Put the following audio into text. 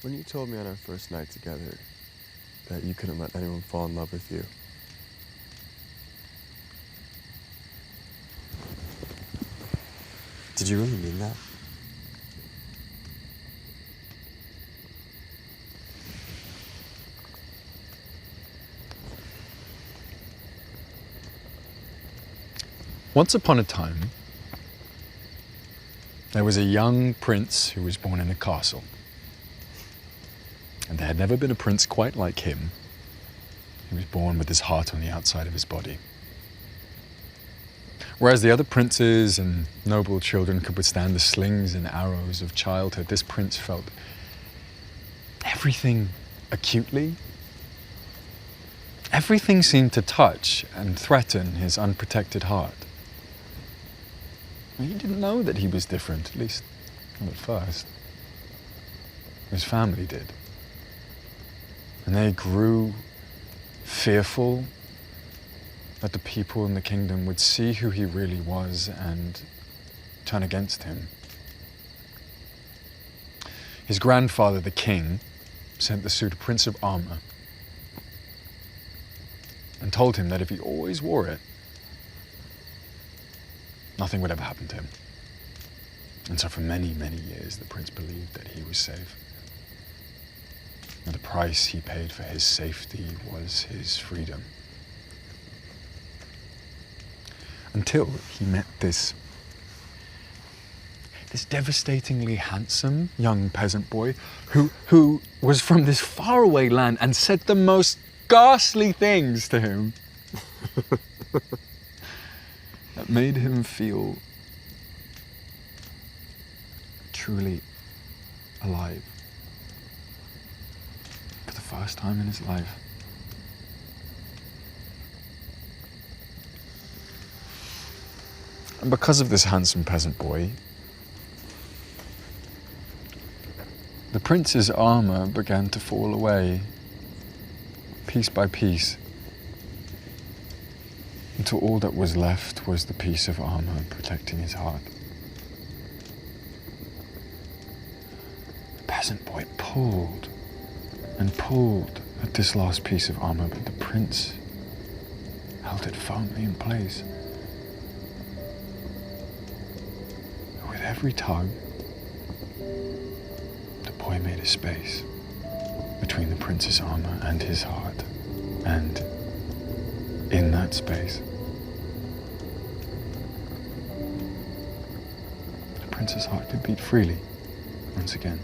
When you told me on our first night together that you couldn't let anyone fall in love with you, did you really mean that? Once upon a time, there was a young prince who was born in a castle. And there had never been a prince quite like him. He was born with his heart on the outside of his body. Whereas the other princes and noble children could withstand the slings and arrows of childhood, this prince felt everything acutely. Everything seemed to touch and threaten his unprotected heart. He didn't know that he was different, at least not at first. His family did. And they grew fearful that the people in the kingdom would see who he really was and turn against him. His grandfather, the king, sent the suit a prince of armor and told him that if he always wore it, nothing would ever happen to him. And so for many, many years, the prince believed that he was safe. And the price he paid for his safety was his freedom. Until he met this devastatingly handsome young peasant boy who was from this faraway land and said the most ghastly things to him. That made him feel truly alive for the first time in his life. And because of this handsome peasant boy, the prince's armor began to fall away, piece by piece, until all that was left was the piece of armor protecting his heart. The peasant boy pulled and pulled at this last piece of armor, but the prince held it firmly in place. With every tug, the boy made a space between the prince's armor and his heart, and in that space, the prince's heart could beat freely once again.